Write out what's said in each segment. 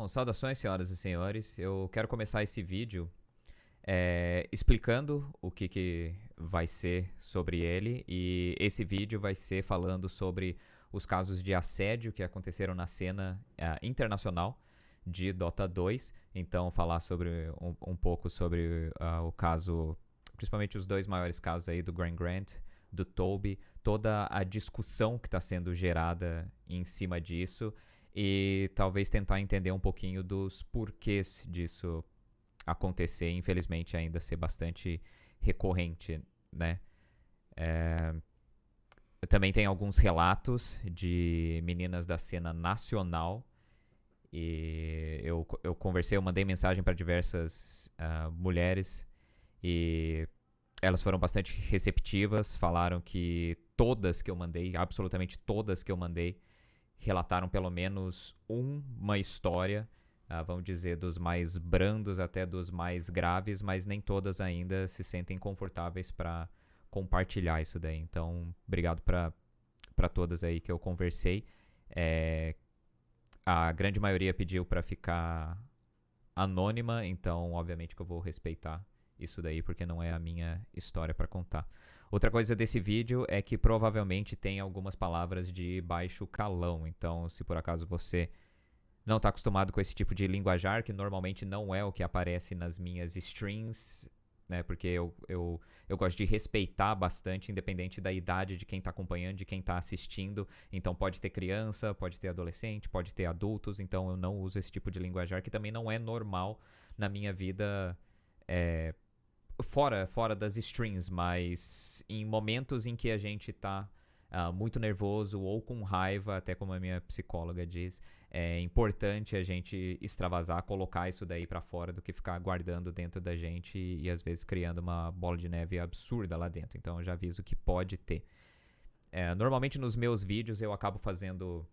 Bom, saudações, senhoras e senhores. Eu quero começar esse vídeo explicando o que vai ser sobre ele. E esse vídeo vai ser falando sobre os casos de assédio que aconteceram na cena internacional de Dota 2. Então, falar sobre um pouco sobre o caso, principalmente os dois maiores casos aí do Grand Grant, do Toby, toda a discussão que está sendo gerada em cima disso e talvez tentar entender um pouquinho dos porquês disso acontecer, infelizmente ainda ser bastante recorrente, né? Também tem alguns relatos de meninas da cena nacional e eu conversei, eu mandei mensagem para diversas mulheres e elas foram bastante receptivas, falaram que todas que eu mandei, absolutamente todas que eu mandei, relataram pelo menos uma história, vamos dizer, dos mais brandos até dos mais graves, mas nem todas ainda se sentem confortáveis para compartilhar isso daí. Então, obrigado para todas aí que eu conversei. A grande maioria pediu para ficar anônima, então obviamente que eu vou respeitar isso daí, porque não é a minha história para contar. Outra coisa desse vídeo é que provavelmente tem algumas palavras de baixo calão, então se por acaso você não está acostumado com esse tipo de linguajar, que normalmente não é o que aparece nas minhas streams, né, porque eu gosto de respeitar bastante, independente da idade de quem está acompanhando, de quem está assistindo. Então pode ter criança, pode ter adolescente, pode ter adultos, então eu não uso esse tipo de linguajar, que também não é normal na minha vida fora das streams, mas em momentos em que a gente tá muito nervoso ou com raiva, até como a minha psicóloga diz, é importante a gente extravasar, colocar isso daí pra fora do que ficar guardando dentro da gente e às vezes criando uma bola de neve absurda lá dentro. Então eu já aviso que pode ter. Normalmente nos meus vídeos eu acabo fazendo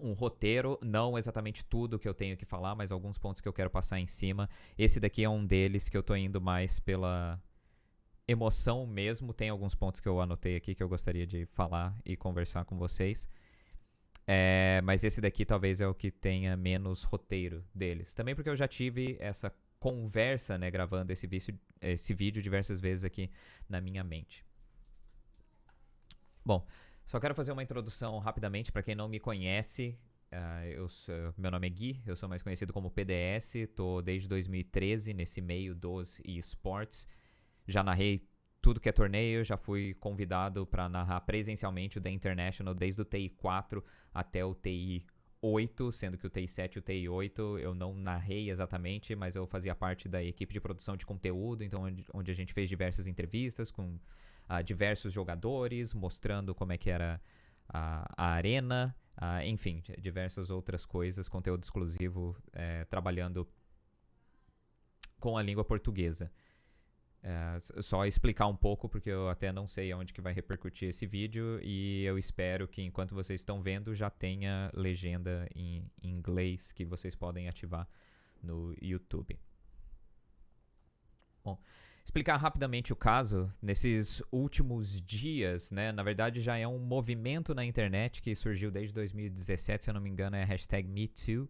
um roteiro, não exatamente tudo que eu tenho que falar, mas alguns pontos que eu quero passar em cima. Esse daqui é um deles que eu tô indo mais pela emoção mesmo. Tem alguns pontos que eu anotei aqui que eu gostaria de falar e conversar com vocês. Mas esse daqui talvez é o que tenha menos roteiro deles. Também porque eu já tive essa conversa, né, gravando esse vídeo diversas vezes aqui na minha mente. Bom, só quero fazer uma introdução rapidamente para quem não me conhece. Meu nome é Gui, eu sou mais conhecido como PDS, estou desde 2013 nesse meio dos eSports. Já narrei tudo que é torneio, já fui convidado para narrar presencialmente o The International desde o TI 4 até o TI 8, sendo que o TI 7 e o TI 8 eu não narrei exatamente, mas eu fazia parte da equipe de produção de conteúdo, então onde a gente fez diversas entrevistas com diversos jogadores, mostrando como é que era a arena, enfim, diversas outras coisas, conteúdo exclusivo, trabalhando com a língua portuguesa. Só explicar um pouco, porque eu até não sei onde que vai repercutir esse vídeo e eu espero que enquanto vocês estão vendo já tenha legenda em inglês que vocês podem ativar no YouTube. Bom, explicar rapidamente o caso. Nesses últimos dias, né, na verdade já é um movimento na internet que surgiu desde 2017, se eu não me engano é a hashtag MeToo,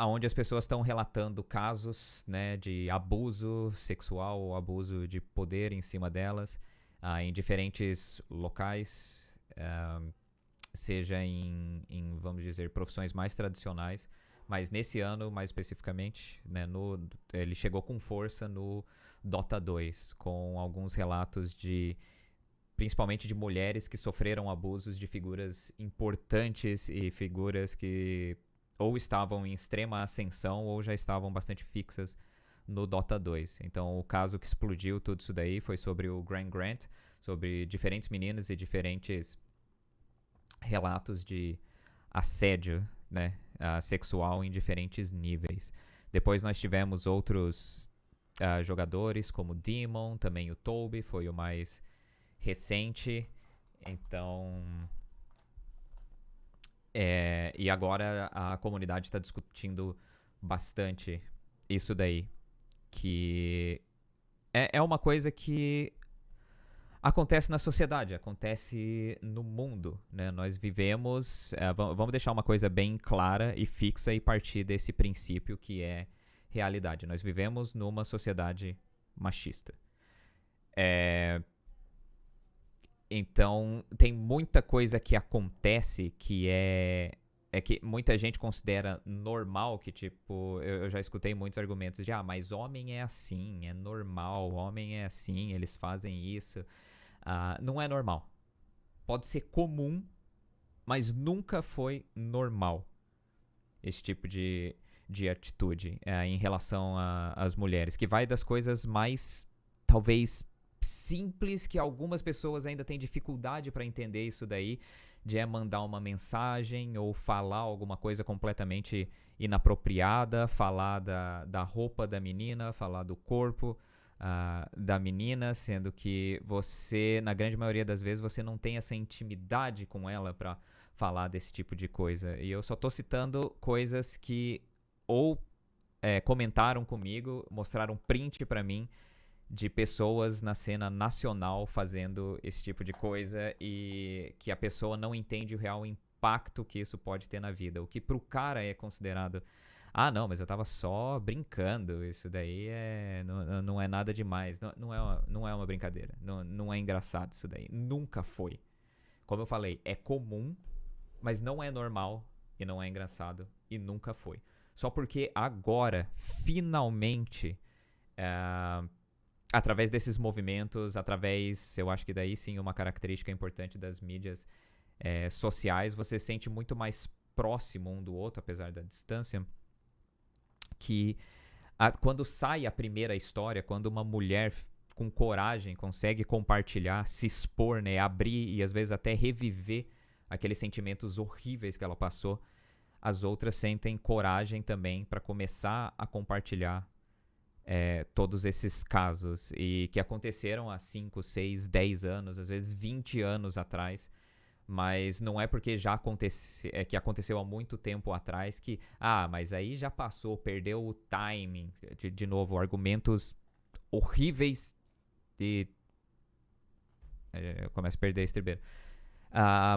onde as pessoas estão relatando casos, né, de abuso sexual ou abuso de poder em cima delas em diferentes locais, seja em, vamos dizer, profissões mais tradicionais, mas nesse ano, mais especificamente, né, ele chegou com força no Dota 2, com alguns relatos principalmente de mulheres que sofreram abusos de figuras importantes e figuras que ou estavam em extrema ascensão ou já estavam bastante fixas no Dota 2. Então o caso que explodiu tudo isso daí foi sobre o Grand Grant, sobre diferentes meninas e diferentes relatos de assédio, né, sexual em diferentes níveis. Depois nós tivemos outros jogadores como o Demon, também o Toby, foi o mais recente. Então e agora a comunidade está discutindo bastante isso daí, que é uma coisa que Acontece na sociedade, acontece no mundo, né? Nós vivemos... vamos deixar uma coisa bem clara e fixa e partir desse princípio que é realidade. Nós vivemos numa sociedade machista. Então, tem muita coisa que acontece que que muita gente considera normal, que tipo, eu já escutei muitos argumentos de, mas homem é assim, é normal, homem é assim, eles fazem isso. Não é normal. Pode ser comum, mas nunca foi normal esse tipo de atitude em relação às mulheres, que vai das coisas mais, talvez, simples, que algumas pessoas ainda têm dificuldade para entender isso daí, de mandar uma mensagem ou falar alguma coisa completamente inapropriada, falar da roupa da menina, falar do corpo da menina, sendo que você, na grande maioria das vezes, você não tem essa intimidade com ela para falar desse tipo de coisa. E eu só tô citando coisas que ou comentaram comigo, mostraram print para mim de pessoas na cena nacional fazendo esse tipo de coisa e que a pessoa não entende o real impacto que isso pode ter na vida. O que pro cara é considerado, não, mas eu tava só brincando, isso daí não é nada demais. Não é uma brincadeira, não é engraçado isso daí. Nunca foi. Como eu falei, é comum, mas não é normal e não é engraçado e nunca foi. Só porque agora, finalmente, através desses movimentos, eu acho que daí sim uma característica importante das mídias sociais, você se sente muito mais próximo um do outro, apesar da distância, que quando sai a primeira história, quando uma mulher com coragem consegue compartilhar, se expor, né, abrir e às vezes até reviver aqueles sentimentos horríveis que ela passou, as outras sentem coragem também para começar a compartilhar todos esses casos e que aconteceram há 5, 6, 10 anos, às vezes 20 anos atrás, mas não é porque já que aconteceu há muito tempo atrás que, mas aí já passou, perdeu o timing, de novo, argumentos horríveis e eu começo a perder a estribeira.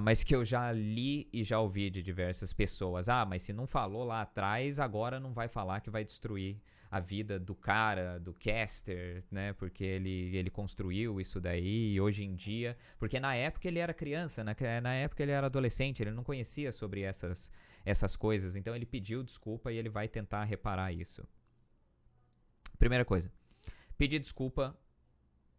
Mas que eu já li e já ouvi de diversas pessoas. Mas se não falou lá atrás, agora não vai falar que vai destruir a vida do cara, do caster, né? Porque ele construiu isso daí e hoje em dia... Porque na época ele era criança, né? Na época ele era adolescente, ele não conhecia sobre essas coisas. Então ele pediu desculpa e ele vai tentar reparar isso. Primeira coisa, pedir desculpa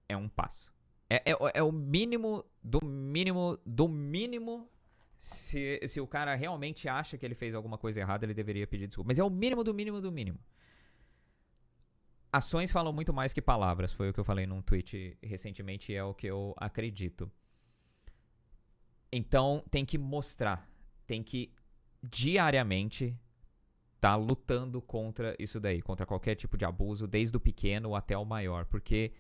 é um passo. É o mínimo do mínimo do mínimo. Se o cara realmente acha que ele fez alguma coisa errada, ele deveria pedir desculpa. Mas é o mínimo do mínimo do mínimo. Ações falam muito mais que palavras. Foi o que eu falei num tweet recentemente e é o que eu acredito. Então tem que mostrar. Tem que diariamente tá lutando contra isso daí. Contra qualquer tipo de abuso, desde o pequeno até o maior. Porque...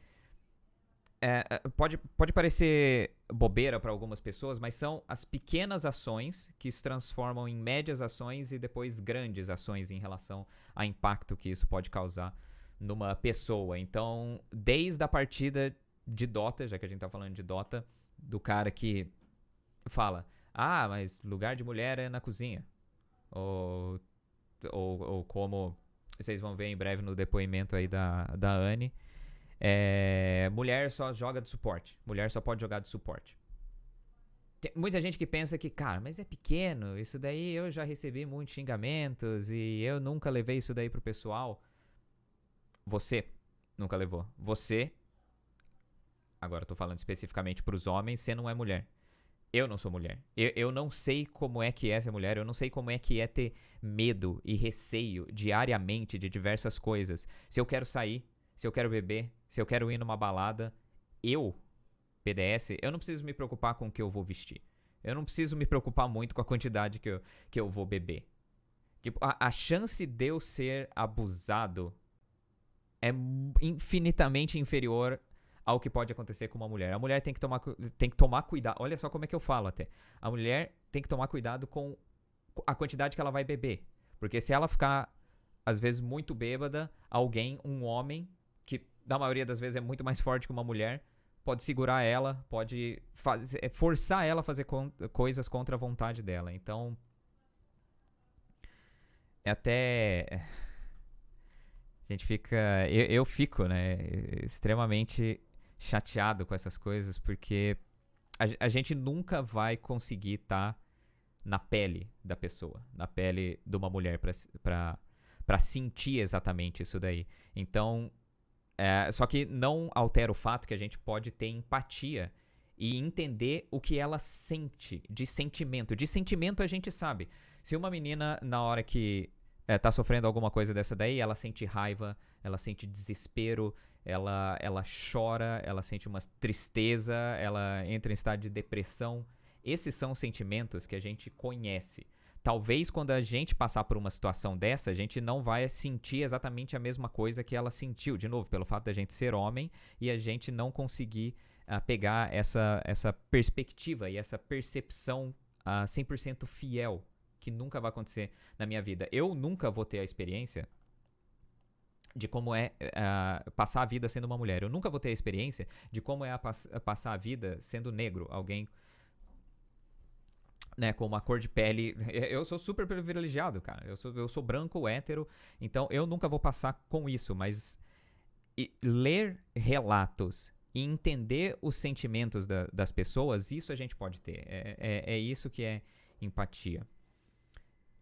pode parecer bobeira para algumas pessoas, mas são as pequenas ações que se transformam em médias ações e depois grandes ações em relação ao impacto que isso pode causar numa pessoa. Então, desde a partida de Dota, já que a gente tá falando de Dota, do cara que fala, mas lugar de mulher é na cozinha. Ou como vocês vão ver em breve no depoimento aí da Anne, mulher só joga de suporte. Mulher só pode jogar de suporte. Tem muita gente que pensa que, cara, mas é pequeno, isso daí eu já recebi muitos xingamentos e eu nunca levei isso daí pro pessoal. Você nunca levou. Você, agora eu tô falando especificamente pros homens, você não é mulher. Eu não sou mulher. Eu não sei como é que é ser mulher, eu não sei como é que é ter medo e receio diariamente de diversas coisas. Se eu quero sair, se eu quero beber, se eu quero ir numa balada, PDS, eu não preciso me preocupar com o que eu vou vestir. Eu não preciso me preocupar muito com a quantidade que eu vou beber. Tipo, a chance de eu ser abusado é infinitamente inferior ao que pode acontecer com uma mulher. A mulher tem que tomar cuidado. Olha só como é que eu falo até. A mulher tem que tomar cuidado com a quantidade que ela vai beber. Porque se ela ficar, às vezes, muito bêbada, um homem, que na maioria das vezes é muito mais forte que uma mulher, pode segurar ela, pode forçar ela a fazer coisas contra a vontade dela. Então, é até... A gente fica... Eu fico, né, extremamente chateado com essas coisas, porque a gente nunca vai conseguir estar na pele da pessoa, na pele de uma mulher pra sentir exatamente isso daí. Então, só que não altera o fato que a gente pode ter empatia e entender o que ela sente de sentimento. De sentimento a gente sabe. Se uma menina, na hora que tá sofrendo alguma coisa dessa daí, ela sente raiva, ela sente desespero, ela chora, ela sente uma tristeza, ela entra em estado de depressão. Esses são sentimentos que a gente conhece. Talvez quando a gente passar por uma situação dessa, a gente não vai sentir exatamente a mesma coisa que ela sentiu. De novo, pelo fato da gente ser homem e a gente não conseguir pegar essa perspectiva e essa percepção 100% fiel, que nunca vai acontecer na minha vida. Eu nunca vou ter a experiência de como é passar a vida sendo uma mulher. Eu nunca vou ter a experiência de como é passar a vida sendo negro. Alguém, né, com uma cor de pele... Eu sou super privilegiado, cara. Eu sou branco, hétero. Então, eu nunca vou passar com isso. Mas ler relatos e entender os sentimentos das pessoas, isso a gente pode ter. É isso que é empatia.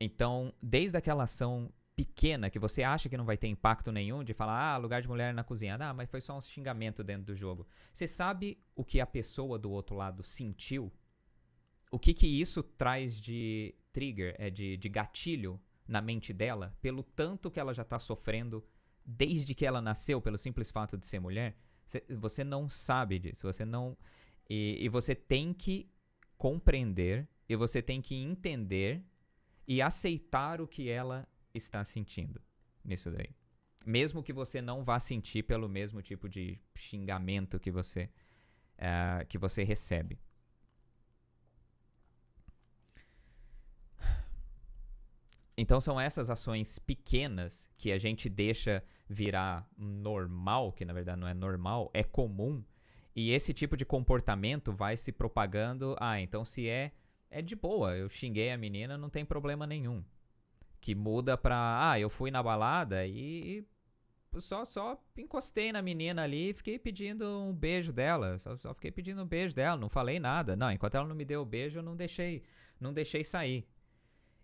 Então, desde aquela ação pequena que você acha que não vai ter impacto nenhum, de falar, lugar de mulher na cozinha, mas foi só um xingamento dentro do jogo. Você sabe o que a pessoa do outro lado sentiu? O que isso traz de trigger, de gatilho na mente dela, pelo tanto que ela já tá sofrendo desde que ela nasceu, pelo simples fato de ser mulher? Você não sabe disso, você não... E você tem que compreender, e você tem que entender e aceitar o que ela está sentindo nisso daí. Mesmo que você não vá sentir pelo mesmo tipo de xingamento que você recebe. Então são essas ações pequenas que a gente deixa virar normal, que na verdade não é normal, é comum. E esse tipo de comportamento vai se propagando. Então se é de boa, eu xinguei a menina, não tem problema nenhum. Que muda pra, eu fui na balada e só encostei na menina ali e fiquei pedindo um beijo dela. Só fiquei pedindo um beijo dela, não falei nada. Não, enquanto ela não me deu o beijo, eu não deixei sair.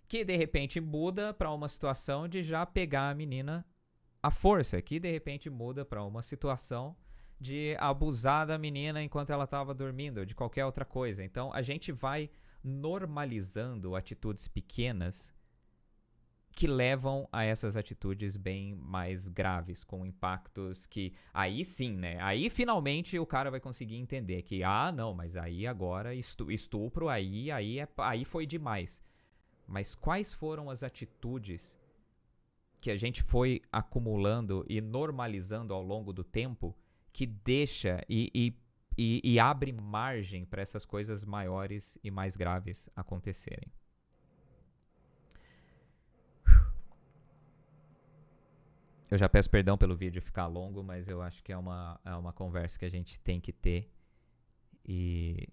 Que de repente muda pra uma situação de já pegar a menina à força. Que de repente muda pra uma situação de abusar da menina enquanto ela tava dormindo, de qualquer outra coisa. Então a gente vai normalizando atitudes pequenas que levam a essas atitudes bem mais graves, com impactos que... Aí sim, né? Aí finalmente o cara vai conseguir entender que, não, mas aí agora estupro, aí foi demais. Mas quais foram as atitudes que a gente foi acumulando e normalizando ao longo do tempo que deixa e abre margem para essas coisas maiores e mais graves acontecerem? Eu já peço perdão pelo vídeo ficar longo, mas eu acho que é uma conversa que a gente tem que ter e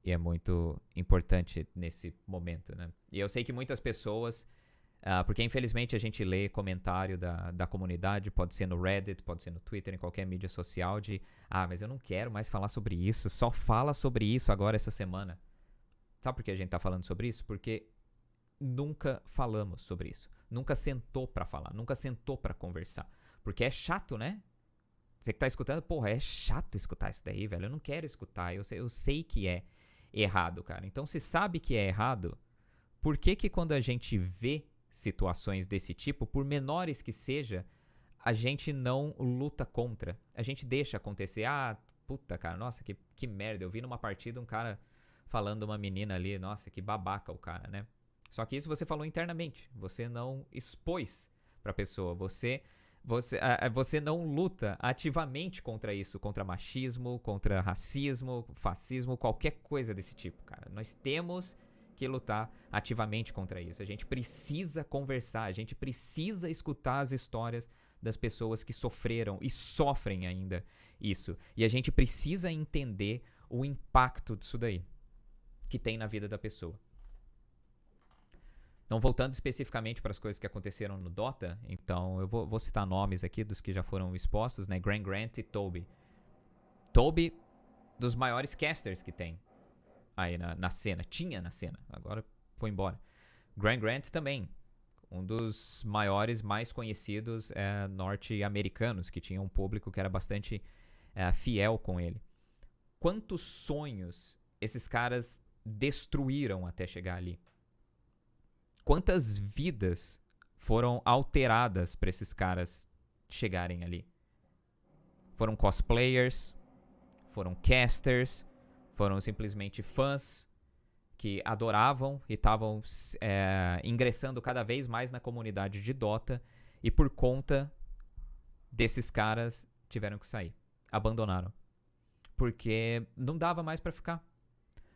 é muito importante nesse momento, né? E eu sei que muitas pessoas, porque infelizmente a gente lê comentário da comunidade, pode ser no Reddit, pode ser no Twitter, em qualquer mídia social, mas eu não quero mais falar sobre isso, só fala sobre isso agora essa semana. Sabe por que a gente tá falando sobre isso? Porque nunca falamos sobre isso. Nunca sentou pra falar, nunca sentou pra conversar. Porque é chato, né? Você que tá escutando, é chato escutar isso daí, velho. Eu não quero escutar, eu sei que é errado, cara. Então, se sabe que é errado, por que quando a gente vê situações desse tipo, por menores que seja, a gente não luta contra? A gente deixa acontecer. Puta, cara, nossa, que merda. Eu vi numa partida um cara falando uma menina ali, nossa, que babaca o cara, né? Só que isso você falou internamente, você não expôs pra pessoa, você não luta ativamente contra isso, contra machismo, contra racismo, fascismo, qualquer coisa desse tipo, cara. Nós temos que lutar ativamente contra isso. A gente precisa conversar, a gente precisa escutar as histórias das pessoas que sofreram e sofrem ainda isso. E a gente precisa entender o impacto disso daí que tem na vida da pessoa. Então, voltando especificamente para as coisas que aconteceram no Dota, então eu vou citar nomes aqui dos que já foram expostos, né? Gran Grant e Toby. Toby, dos maiores casters que tem aí na cena. Tinha na cena, agora foi embora. Gran Grant também, um dos maiores, mais conhecidos norte-americanos, que tinha um público que era bastante fiel com ele. Quantos sonhos esses caras destruíram até chegar ali? Quantas vidas foram alteradas para esses caras chegarem ali? Foram cosplayers, foram casters, foram simplesmente fãs que adoravam e estavam ingressando cada vez mais na comunidade de Dota, e por conta desses caras tiveram que sair, abandonaram, porque não dava mais para ficar.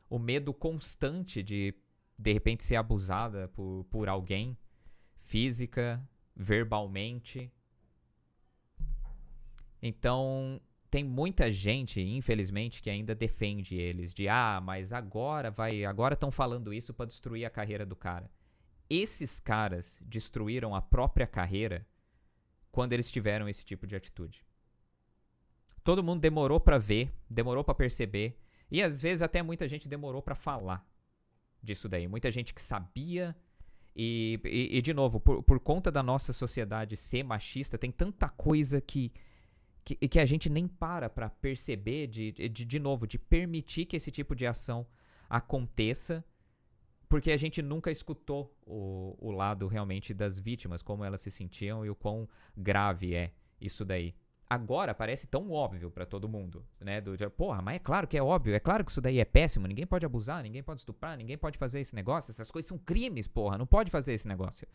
O medo constante de repente ser abusada por alguém, física, verbalmente. Então, tem muita gente, infelizmente, que ainda defende eles, mas agora estão falando isso para destruir a carreira do cara. Esses caras destruíram a própria carreira quando eles tiveram esse tipo de atitude. Todo mundo demorou para ver, demorou para perceber, e às vezes até muita gente demorou para falar disso daí. Muita gente que sabia e de novo, por conta da nossa sociedade ser machista, tem tanta coisa que a gente nem para perceber de novo, de permitir que esse tipo de ação aconteça, porque a gente nunca escutou o lado realmente das vítimas, como elas se sentiam e o quão grave é isso daí. Agora parece tão óbvio pra todo mundo, né? Porra, mas é claro que é óbvio, é claro que isso daí é péssimo, ninguém pode abusar, ninguém pode estuprar, ninguém pode fazer esse negócio, essas coisas são crimes, porra, não pode fazer esse negócio.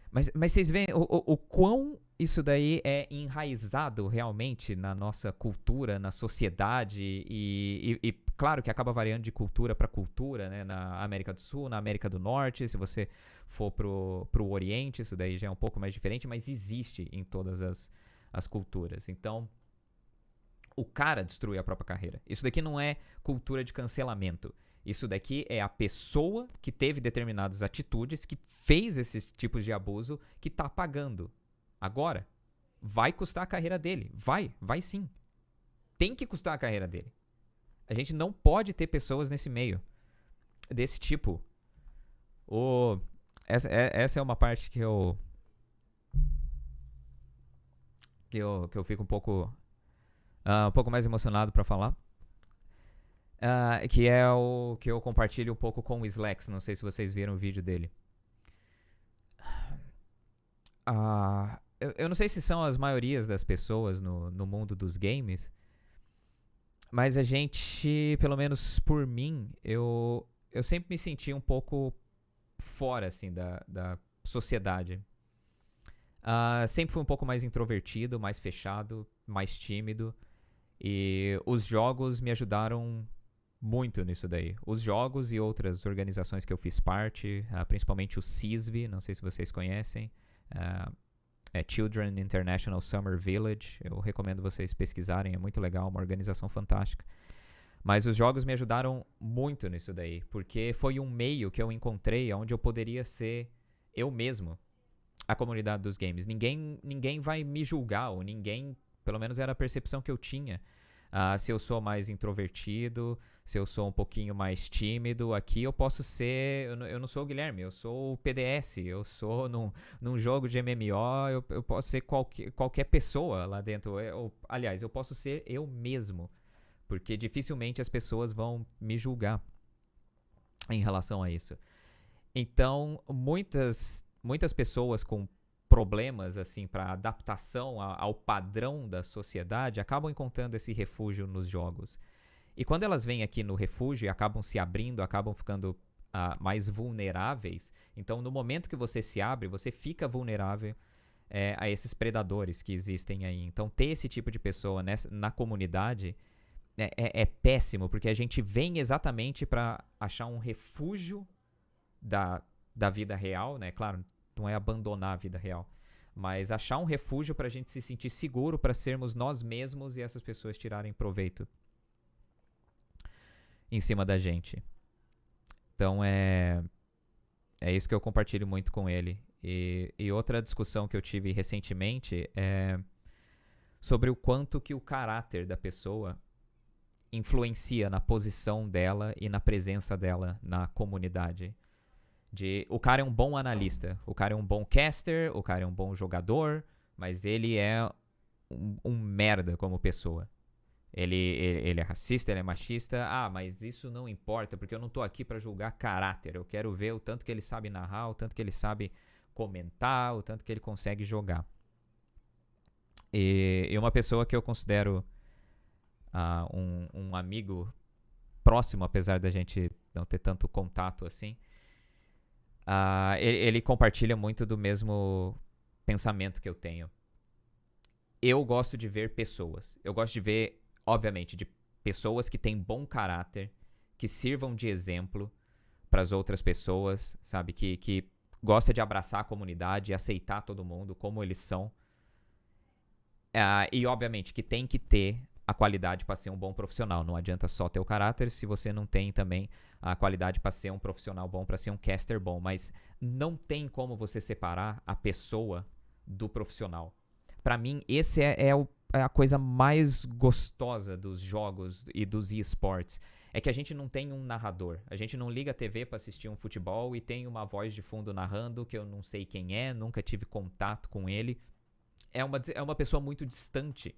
Mas vocês veem o quão isso daí é enraizado realmente na nossa cultura, na sociedade, e claro que acaba variando de cultura para cultura, né? Na América do Sul, na América do Norte, se você for pro Oriente, isso daí já é um pouco mais diferente, mas existe em todas as culturas. Então, o cara destrui a própria carreira. Isso daqui não é cultura de cancelamento. Isso daqui é a pessoa que teve determinadas atitudes, que fez esses tipos de abuso, que tá pagando. Agora, vai custar a carreira dele. Vai sim. Tem que custar a carreira dele. A gente não pode ter pessoas nesse meio desse tipo. Essa é uma parte que eu fico um pouco mais emocionado pra falar. Que é o que eu compartilho um pouco com o Slacks. Não sei se vocês viram o vídeo dele. Eu não sei se são as maiorias das pessoas no mundo dos games, mas a gente, pelo menos por mim, eu sempre me senti um pouco fora assim, da sociedade. Sempre fui um pouco mais introvertido, mais fechado, mais tímido. E os jogos me ajudaram muito nisso daí. Os jogos e outras organizações que eu fiz parte, principalmente o CISV, não sei se vocês conhecem, Children International Summer Village. Eu recomendo vocês pesquisarem, é muito legal, uma organização fantástica. Mas os jogos me ajudaram muito nisso daí, porque foi um meio que eu encontrei onde eu poderia ser eu mesmo, a comunidade dos games. Ninguém vai me julgar, ou ninguém, pelo menos era a percepção que eu tinha. Se eu sou mais introvertido, se eu sou um pouquinho mais tímido, aqui eu posso ser... Eu não sou o Guilherme, eu sou o PDS, eu sou num jogo de MMO, eu posso ser qualquer pessoa lá dentro. Aliás, eu posso ser eu mesmo, porque dificilmente as pessoas vão me julgar em relação a isso. Então, muitas pessoas com problemas assim para adaptação ao padrão da sociedade acabam encontrando esse refúgio nos jogos. E quando elas vêm aqui no refúgio e acabam se abrindo, acabam ficando mais vulneráveis, então no momento que você se abre, você fica vulnerável a esses predadores que existem aí. Então ter esse tipo de pessoa na comunidade é péssimo, porque a gente vem exatamente para achar um refúgio da vida real, né? Claro, não é abandonar a vida real, mas achar um refúgio pra gente se sentir seguro, pra sermos nós mesmos e essas pessoas tirarem proveito em cima da gente. Então é isso que eu compartilho muito com ele. E outra discussão que eu tive recentemente é sobre o quanto que o caráter da pessoa influencia na posição dela e na presença dela na comunidade. O cara é um bom analista, o cara é um bom caster, o cara é um bom jogador, mas ele é um merda como pessoa. Ele é racista, ele é machista. Ah, mas isso não importa, porque eu não tô aqui pra julgar caráter. Eu quero ver o tanto que ele sabe narrar, o tanto que ele sabe comentar, o tanto que ele consegue jogar. E uma pessoa que eu considero um amigo próximo, apesar da gente não ter tanto contato assim, ele compartilha muito do mesmo pensamento que eu tenho. Eu gosto de ver pessoas. Eu gosto de ver, obviamente, de pessoas que têm bom caráter, que sirvam de exemplo para as outras pessoas, sabe? Que gosta de abraçar a comunidade e aceitar todo mundo como eles são. E, obviamente, que tem que ter a qualidade para ser um bom profissional. Não adianta só ter o caráter se você não tem também a qualidade para ser um profissional bom, para ser um caster bom. Mas não tem como você separar a pessoa do profissional. Para mim, esse é a coisa mais gostosa dos jogos e dos esportes. É que a gente não tem um narrador. A gente não liga a TV para assistir um futebol e tem uma voz de fundo narrando que eu não sei quem é, nunca tive contato com ele. É uma pessoa muito distante.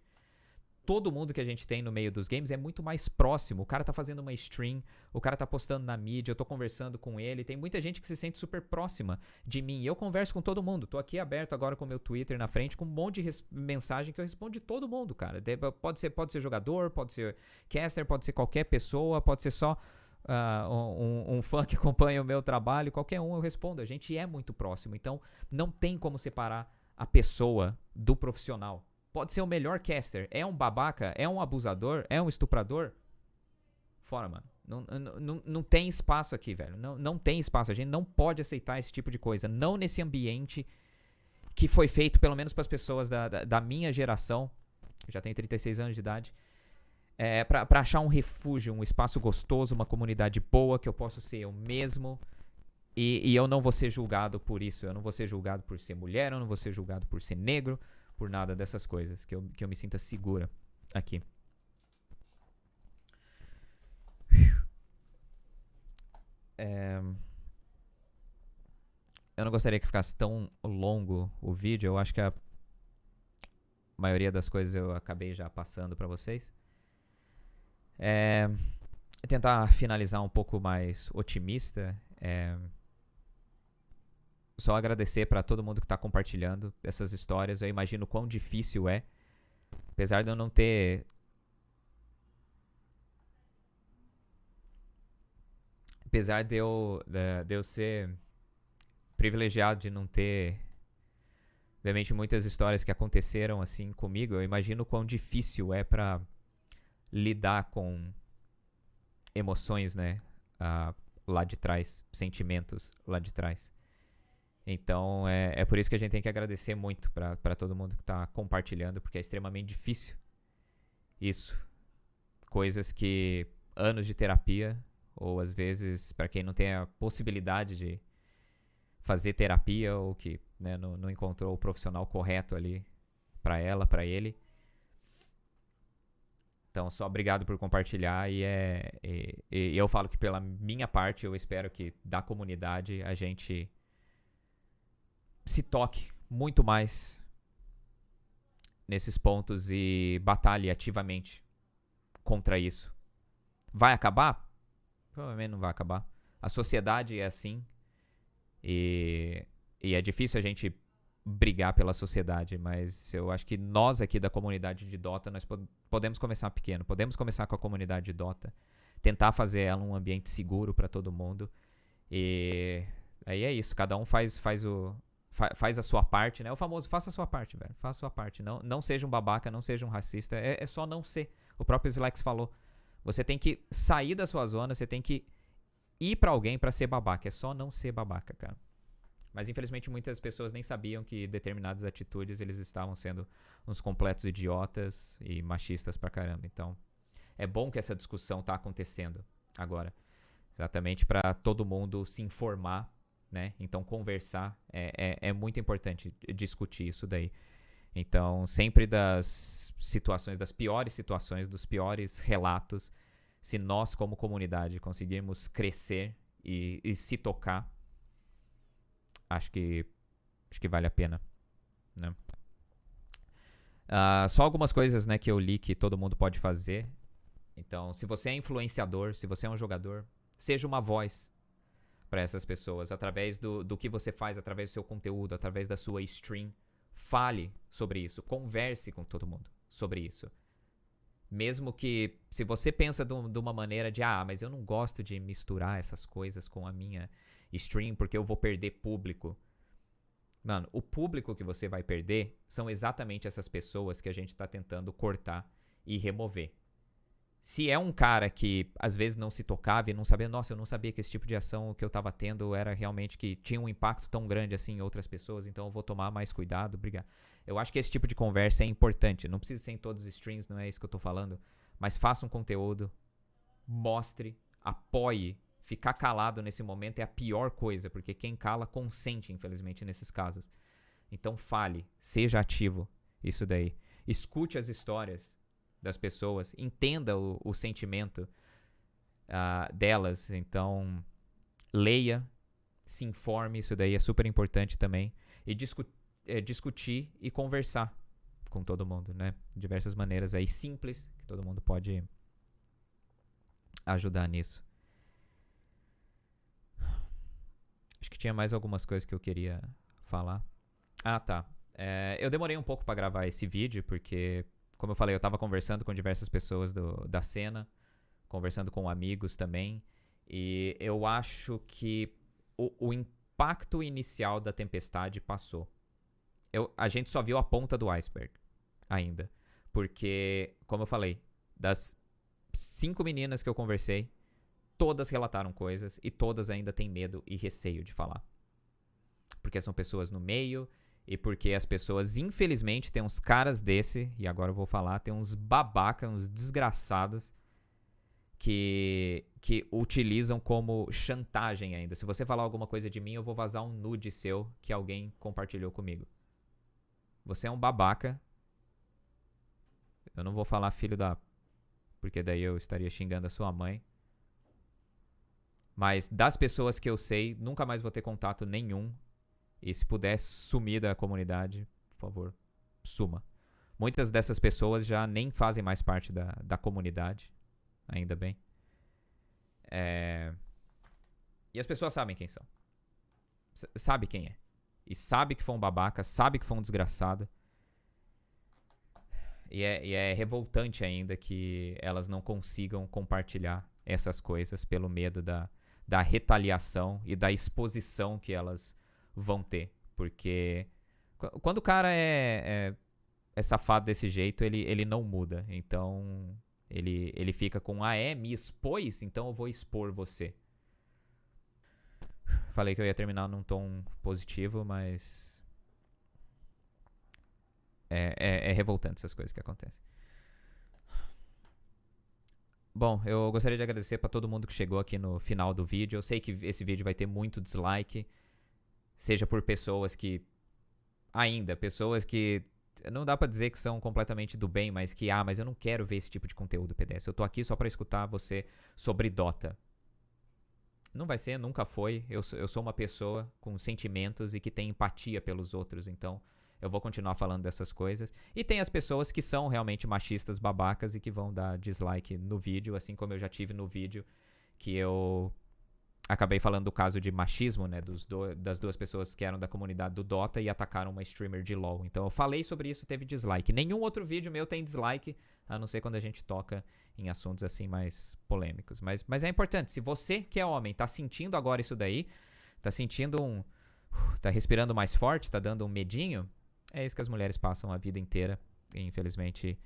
Todo mundo que a gente tem no meio dos games é muito mais próximo. O cara tá fazendo uma stream, o cara tá postando na mídia, eu tô conversando com ele. Tem muita gente que se sente super próxima de mim. E eu converso com todo mundo. Tô aqui aberto agora com o meu Twitter na frente, com um monte de mensagem que eu respondo de todo mundo, cara. Pode ser jogador, pode ser caster, pode ser qualquer pessoa, pode ser só um fã que acompanha o meu trabalho. Qualquer um eu respondo. A gente é muito próximo. Então não tem como separar a pessoa do profissional. Pode ser o melhor caster. É um babaca? É um abusador? É um estuprador? Fora, mano. Não tem espaço aqui, velho. Não tem espaço. A gente não pode aceitar esse tipo de coisa. Não nesse ambiente que foi feito, pelo menos para as pessoas da minha geração. Eu já tenho 36 anos de idade. Pra achar um refúgio, um espaço gostoso, uma comunidade boa, que eu possa ser eu mesmo. E eu não vou ser julgado por isso. Eu não vou ser julgado por ser mulher. Eu não vou ser julgado por ser negro. Por nada dessas coisas, que eu me sinta segura aqui. Eu não gostaria que ficasse tão longo o vídeo. Eu acho que a maioria das coisas eu acabei já passando pra vocês. Tentar finalizar um pouco mais otimista. Só agradecer pra todo mundo que tá compartilhando essas histórias. Eu imagino quão difícil é. Apesar de eu não ter... Apesar de eu ser privilegiado de não ter... Obviamente muitas histórias que aconteceram assim comigo. Eu imagino quão difícil é pra lidar com emoções, né? Lá de trás. Sentimentos lá de trás. Então, é por isso que a gente tem que agradecer muito para todo mundo que está compartilhando, porque é extremamente difícil isso. Coisas que anos de terapia, ou às vezes, para quem não tem a possibilidade de fazer terapia, ou que, né, não encontrou o profissional correto ali para ela, para ele. Então, só obrigado por compartilhar. E eu falo que pela minha parte, eu espero que da comunidade a gente se toque muito mais nesses pontos e batalhe ativamente contra isso. Vai acabar? Provavelmente não vai acabar. A sociedade é assim e é difícil a gente brigar pela sociedade, mas eu acho que nós aqui da comunidade de Dota, nós podemos começar pequeno, podemos começar com a comunidade de Dota, tentar fazer ela um ambiente seguro para todo mundo e aí é isso, cada um faz a sua parte, né? O famoso, faça a sua parte, velho. Faça a sua parte. Não seja um babaca, não seja um racista. É só não ser. O próprio Slex falou. Você tem que sair da sua zona, você tem que ir pra alguém pra ser babaca. É só não ser babaca, cara. Mas infelizmente muitas pessoas nem sabiam que determinadas atitudes eles estavam sendo uns completos idiotas e machistas pra caramba. Então é bom que essa discussão tá acontecendo agora. Exatamente para todo mundo se informar, né? Então conversar é muito importante discutir isso daí. Então sempre das situações, das piores situações, dos piores relatos, se nós como comunidade conseguirmos crescer e se tocar, acho que vale a pena, né? Só algumas coisas, né, que eu li que todo mundo pode fazer. Então, se você é influenciador, se você é um jogador, seja uma voz para essas pessoas, através do que você faz, através do seu conteúdo, através da sua stream. Fale sobre isso, converse com todo mundo sobre isso. Mesmo que, se você pensa de uma maneira de, mas eu não gosto de misturar essas coisas com a minha stream porque eu vou perder público. Mano, o público que você vai perder são exatamente essas pessoas que a gente tá tentando cortar e remover. Se é um cara que às vezes não se tocava e não sabia, nossa, eu não sabia que esse tipo de ação que eu tava tendo era realmente que tinha um impacto tão grande assim em outras pessoas, então eu vou tomar mais cuidado, obrigado. Eu acho que esse tipo de conversa é importante, não precisa ser em todos os streams, não é isso que eu tô falando, mas faça um conteúdo, mostre, apoie. Ficar calado nesse momento é a pior coisa, porque quem cala consente, infelizmente, nesses casos. Então fale, seja ativo, isso daí. Escute as histórias das pessoas, entenda o sentimento delas, então leia, se informe, isso daí é super importante também, e discutir e conversar com todo mundo, né? Diversas maneiras aí simples, que todo mundo pode ajudar nisso. Acho que tinha mais algumas coisas que eu queria falar. Tá. Eu demorei um pouco pra gravar esse vídeo, porque como eu falei, eu tava conversando com diversas pessoas da cena, conversando com amigos também, e eu acho que o impacto inicial da tempestade passou. A gente só viu a ponta do iceberg ainda, porque, como eu falei, das 5 meninas que eu conversei, todas relataram coisas e todas ainda têm medo e receio de falar. Porque são pessoas no meio e porque as pessoas, infelizmente, tem uns caras desse, e agora eu vou falar, tem uns babacas, uns desgraçados que utilizam como chantagem ainda. Se você falar alguma coisa de mim, eu vou vazar um nude seu que alguém compartilhou comigo. Você é um babaca. Eu não vou falar filho da... porque daí eu estaria xingando a sua mãe. Mas das pessoas que eu sei, nunca mais vou ter contato nenhum. E se puder sumir da comunidade, por favor, suma. Muitas dessas pessoas já nem fazem mais parte da comunidade. Ainda bem. E as pessoas sabem quem são. Sabe quem é. E sabe que foi um babaca, sabe que foi um desgraçado. E é revoltante ainda que elas não consigam compartilhar essas coisas pelo medo da retaliação e da exposição que elas vão ter. Porque quando o cara é safado desse jeito, ele não muda. Então ele fica com, me expôs? Então eu vou expor você. Falei que eu ia terminar num tom positivo, mas é revoltante essas coisas que acontecem. Bom, eu gostaria de agradecer pra todo mundo que chegou aqui no final do vídeo. Eu sei que esse vídeo vai ter muito dislike, seja por pessoas que não dá pra dizer que são completamente do bem, mas que, mas eu não quero ver esse tipo de conteúdo, PDS. Eu tô aqui só pra escutar você sobre Dota. Não vai ser, nunca foi. Eu sou uma pessoa com sentimentos e que tem empatia pelos outros, então eu vou continuar falando dessas coisas. E tem as pessoas que são realmente machistas, babacas e que vão dar dislike no vídeo, assim como eu já tive no vídeo que eu acabei falando do caso de machismo, né, das duas pessoas que eram da comunidade do Dota e atacaram uma streamer de LoL. Então eu falei sobre isso, teve dislike. Nenhum outro vídeo meu tem dislike, a não ser quando a gente toca em assuntos assim mais polêmicos. Mas é importante, se você que é homem tá sentindo agora isso daí, tá sentindo tá respirando mais forte, tá dando um medinho, é isso que as mulheres passam a vida inteira. E, infelizmente,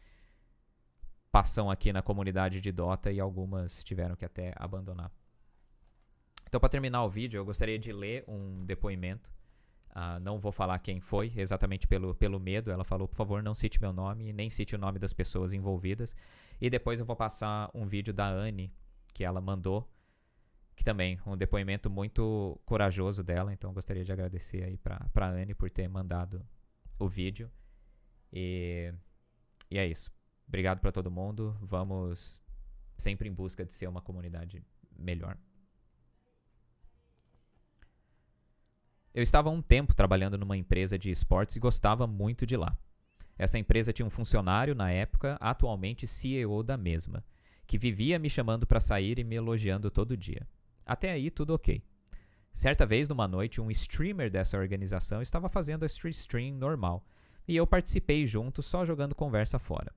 passam aqui na comunidade de Dota e algumas tiveram que até abandonar. Então, para terminar o vídeo, eu gostaria de ler um depoimento Não vou falar quem foi, exatamente pelo medo. Ela falou, por favor, não cite meu nome, nem cite o nome das pessoas envolvidas. E depois eu vou passar um vídeo da Anne, que ela mandou, que também um depoimento muito corajoso dela. Então eu gostaria de agradecer aí pra Anne por ter mandado o vídeo. E é isso. Obrigado pra todo mundo. Vamos sempre em busca de ser uma comunidade melhor. Eu estava há um tempo trabalhando numa empresa de esportes e gostava muito de lá. Essa empresa tinha um funcionário na época, atualmente CEO da mesma, que vivia me chamando para sair e me elogiando todo dia. Até aí tudo ok. Certa vez, numa noite, um streamer dessa organização estava fazendo a stream normal, e eu participei junto, só jogando conversa fora.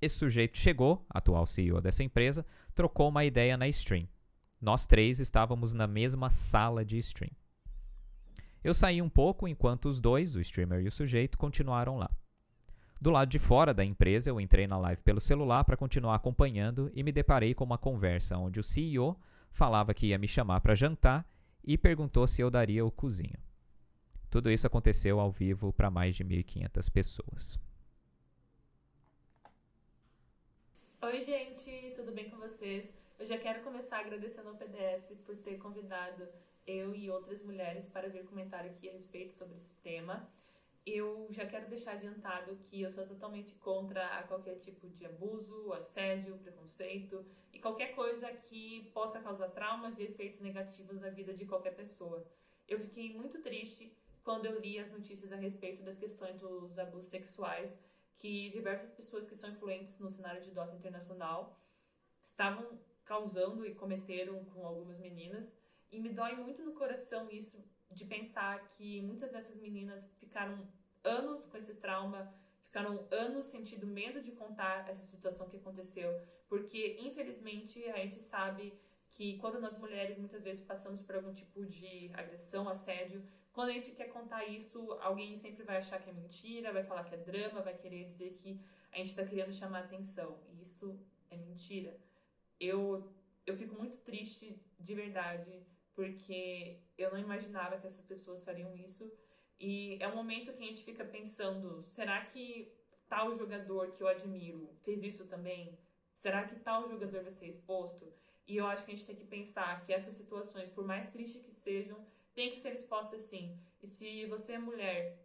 Esse sujeito chegou, atual CEO dessa empresa, trocou uma ideia na stream. Nós três estávamos na mesma sala de stream. Eu saí um pouco enquanto os dois, o streamer e o sujeito, continuaram lá. Do lado de fora da empresa, eu entrei na live pelo celular para continuar acompanhando e me deparei com uma conversa onde o CEO falava que ia me chamar para jantar e perguntou se eu daria o cozinho. Tudo isso aconteceu ao vivo para mais de 1.500 pessoas. Oi, gente, tudo bem com vocês? Eu já quero começar agradecendo ao PDS por ter convidado eu e outras mulheres para vir comentar aqui a respeito sobre esse tema. Eu já quero deixar adiantado que eu sou totalmente contra a qualquer tipo de abuso, assédio, preconceito e qualquer coisa que possa causar traumas e efeitos negativos na vida de qualquer pessoa. Eu fiquei muito triste quando eu li as notícias a respeito das questões dos abusos sexuais que diversas pessoas que são influentes no cenário de Dota internacional estavam causando e cometeram com algumas meninas. E me dói muito no coração isso, de pensar que muitas dessas meninas ficaram anos com esse trauma, ficaram anos sentindo medo de contar essa situação que aconteceu, porque infelizmente a gente sabe que quando nós mulheres muitas vezes passamos por algum tipo de agressão, assédio, quando a gente quer contar isso, alguém sempre vai achar que é mentira, vai falar que é drama, vai querer dizer que a gente está querendo chamar atenção, e isso é mentira. Eu fico muito triste, de verdade, porque eu não imaginava que essas pessoas fariam isso. E é um momento que a gente fica pensando, será que tal jogador que eu admiro fez isso também? Será que tal jogador vai ser exposto? E eu acho que a gente tem que pensar que essas situações, por mais tristes que sejam, tem que ser expostas sim. E se você é mulher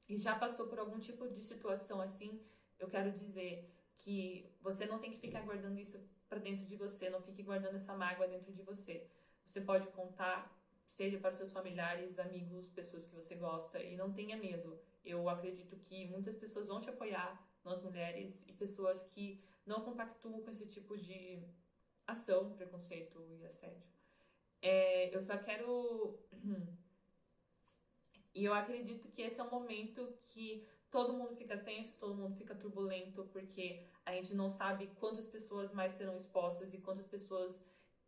e já passou por algum tipo de situação assim, eu quero dizer que você não tem que ficar guardando isso para dentro de você, não fique guardando essa mágoa dentro de você. Você pode contar, seja para seus familiares, amigos, pessoas que você gosta, e não tenha medo. Eu acredito que muitas pessoas vão te apoiar, nós mulheres, e pessoas que não compactuam com esse tipo de ação, preconceito e assédio. Eu só quero... E eu acredito que esse é um momento que todo mundo fica tenso, todo mundo fica turbulento, porque a gente não sabe quantas pessoas mais serão expostas e quantas pessoas,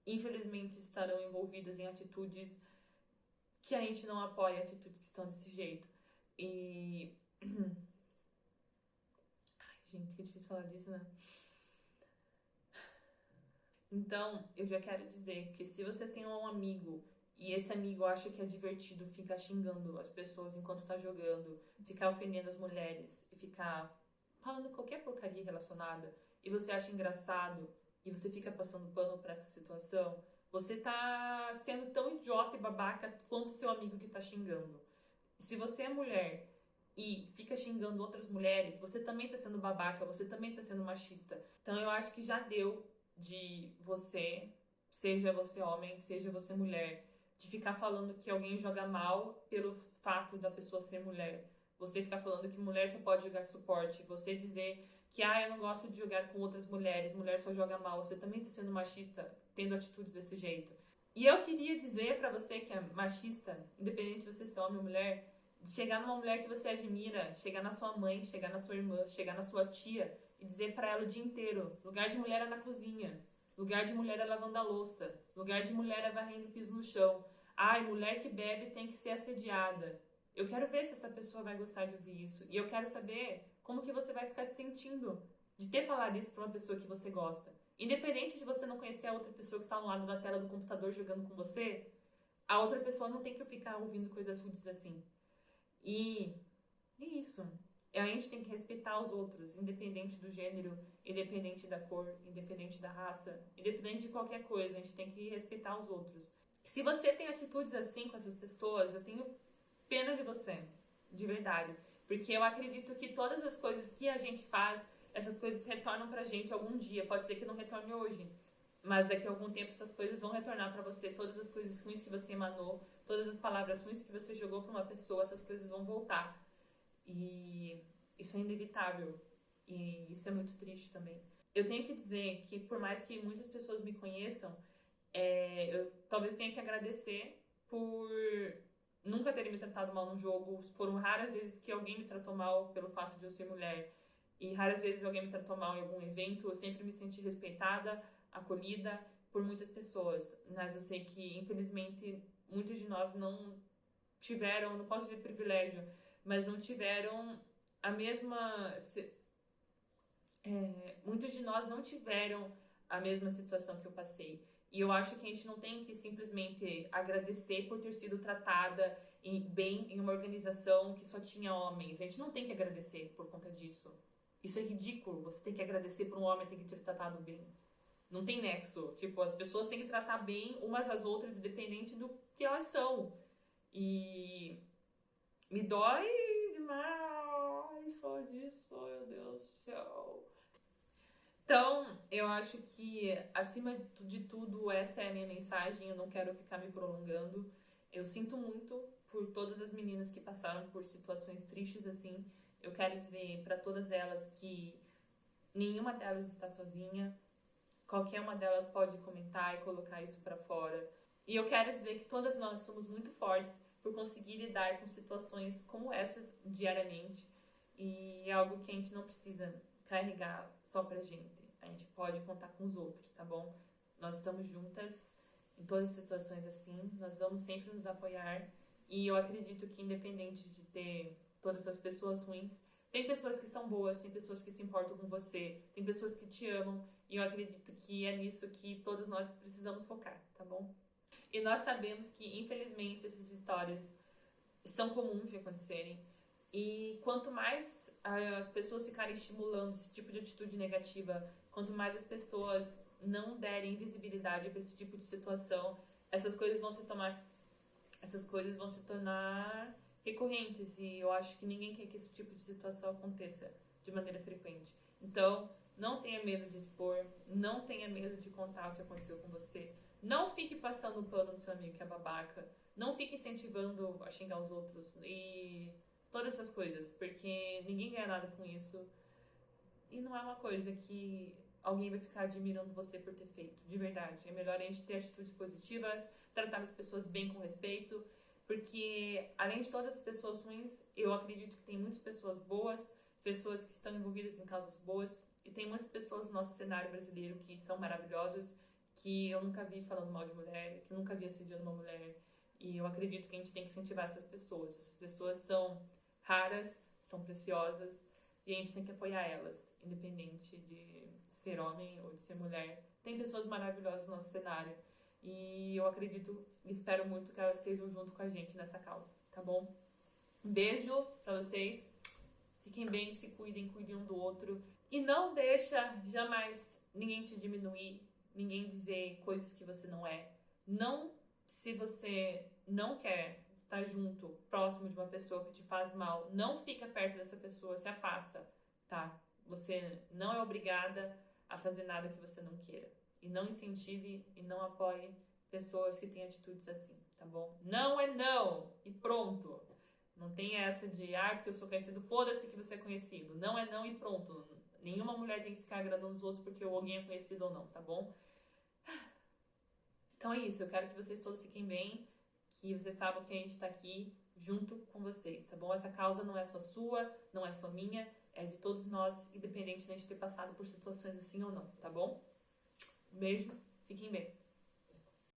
infelizmente, estarão envolvidas em atitudes que a gente não apoia, atitudes que são desse jeito. E... Ai, gente, que difícil falar disso, né? Então, eu já quero dizer que se você tem um amigo e esse amigo acha que é divertido ficar xingando as pessoas enquanto tá jogando, ficar ofendendo as mulheres e ficar falando qualquer porcaria relacionada, e você acha engraçado e você fica passando pano pra essa situação, você tá sendo tão idiota e babaca quanto o seu amigo que tá xingando. Se você é mulher e fica xingando outras mulheres, você também tá sendo babaca, você também tá sendo machista. Então eu acho que já deu de você, seja você homem, seja você mulher, de ficar falando que alguém joga mal pelo fato da pessoa ser mulher. Você ficar falando que mulher só pode jogar suporte. Você dizer que, eu não gosto de jogar com outras mulheres, mulher só joga mal. Você também está sendo machista, tendo atitudes desse jeito. E eu queria dizer pra você que é machista, independente de você ser homem ou mulher, de chegar numa mulher que você admira, chegar na sua mãe, chegar na sua irmã, chegar na sua tia e dizer pra ela o dia inteiro: lugar de mulher é na cozinha, lugar de mulher é lavando a louça, lugar de mulher é varrendo o piso no chão. Ai, mulher que bebe tem que ser assediada. Eu quero ver se essa pessoa vai gostar de ouvir isso. E eu quero saber como que você vai ficar se sentindo de ter falado isso pra uma pessoa que você gosta. Independente de você não conhecer a outra pessoa que tá ao lado da tela do computador jogando com você, a outra pessoa não tem que ficar ouvindo coisas rudes assim. E é isso. A gente tem que respeitar os outros, independente do gênero, independente da cor, independente da raça, independente de qualquer coisa. A gente tem que respeitar os outros. Se você tem atitudes assim com essas pessoas, eu tenho pena de você, de verdade. Porque eu acredito que todas as coisas que a gente faz, essas coisas retornam pra gente algum dia. Pode ser que não retorne hoje, mas daqui a algum tempo essas coisas vão retornar pra você. Todas as coisas ruins que você emanou, todas as palavras ruins que você jogou pra uma pessoa, essas coisas vão voltar. E isso é inevitável. E isso é muito triste também. Eu tenho que dizer que por mais que muitas pessoas me conheçam, eu talvez tenha que agradecer por nunca terem me tratado mal num jogo. Foram raras vezes que alguém me tratou mal pelo fato de eu ser mulher. E raras vezes alguém me tratou mal em algum evento. Eu sempre me senti respeitada, acolhida por muitas pessoas. Mas eu sei que, infelizmente, muitos de nós não tiveram, não posso dizer privilégio, mas não tiveram a mesma... muitos de nós não tiveram a mesma situação que eu passei. E eu acho que a gente não tem que simplesmente agradecer por ter sido tratada bem em uma organização que só tinha homens. A gente não tem que agradecer por conta disso. Isso é ridículo. Você tem que agradecer por um homem ter que ter tratado bem. Não tem nexo. Tipo, as pessoas têm que tratar bem umas às outras, independente do que elas são. E me dói demais só disso, meu Deus do céu. Então, eu acho que, acima de tudo, essa é a minha mensagem. Eu não quero ficar me prolongando. Eu sinto muito por todas as meninas que passaram por situações tristes assim. Eu quero dizer para todas elas que nenhuma delas está sozinha. Qualquer uma delas pode comentar e colocar isso para fora. E eu quero dizer que todas nós somos muito fortes por conseguir lidar com situações como essas diariamente. E é algo que a gente não precisa carregar só pra gente. A gente pode contar com os outros, tá bom? Nós estamos juntas em todas as situações assim. Nós vamos sempre nos apoiar. E eu acredito que, independente de ter todas essas pessoas ruins, tem pessoas que são boas, tem pessoas que se importam com você, tem pessoas que te amam. E eu acredito que é nisso que todos nós precisamos focar, tá bom? E nós sabemos que, infelizmente, essas histórias são comuns de acontecerem. E quanto mais as pessoas ficarem estimulando esse tipo de atitude negativa, quanto mais as pessoas não derem visibilidade para esse tipo de situação, essas coisas vão se tornar recorrentes. E eu acho que ninguém quer que esse tipo de situação aconteça de maneira frequente. Então, não tenha medo de expor, não tenha medo de contar o que aconteceu com você. Não fique passando o pano do seu amigo que é babaca. Não fique incentivando a xingar os outros e todas essas coisas, porque ninguém ganha nada com isso. E não é uma coisa que alguém vai ficar admirando você por ter feito, de verdade. É melhor a gente ter atitudes positivas, tratar as pessoas bem com respeito, porque além de todas as pessoas ruins, eu acredito que tem muitas pessoas boas, pessoas que estão envolvidas em causas boas, e tem muitas pessoas no nosso cenário brasileiro que são maravilhosas, que eu nunca vi falando mal de mulher, que eu nunca vi assediando uma mulher. E eu acredito que a gente tem que incentivar essas pessoas. Essas pessoas são raras, são preciosas, e a gente tem que apoiar elas, independente de ser homem ou de ser mulher. Tem pessoas maravilhosas no nosso cenário, e eu acredito e espero muito que elas estejam junto com a gente nessa causa, tá bom? Um beijo pra vocês, fiquem bem, se cuidem, cuidem um do outro, e não deixa jamais ninguém te diminuir, ninguém dizer coisas que você não é. Não, se você não quer estar junto, próximo de uma pessoa que te faz mal, não fica perto dessa pessoa, se afasta, tá? Você não é obrigada a fazer nada que você não queira. E não incentive e não apoie pessoas que têm atitudes assim, tá bom? Não é não! E pronto! Não tem essa de, porque eu sou conhecido, foda-se que você é conhecido. Não é não e pronto. Nenhuma mulher tem que ficar agradando os outros porque alguém é conhecido ou não, tá bom? Então é isso, eu quero que vocês todos fiquem bem, que vocês saibam que a gente tá aqui junto com vocês, tá bom? Essa causa não é só sua, não é só minha, é de todos nós, independente de a gente ter passado por situações assim ou não, tá bom? Um beijo, fiquem bem.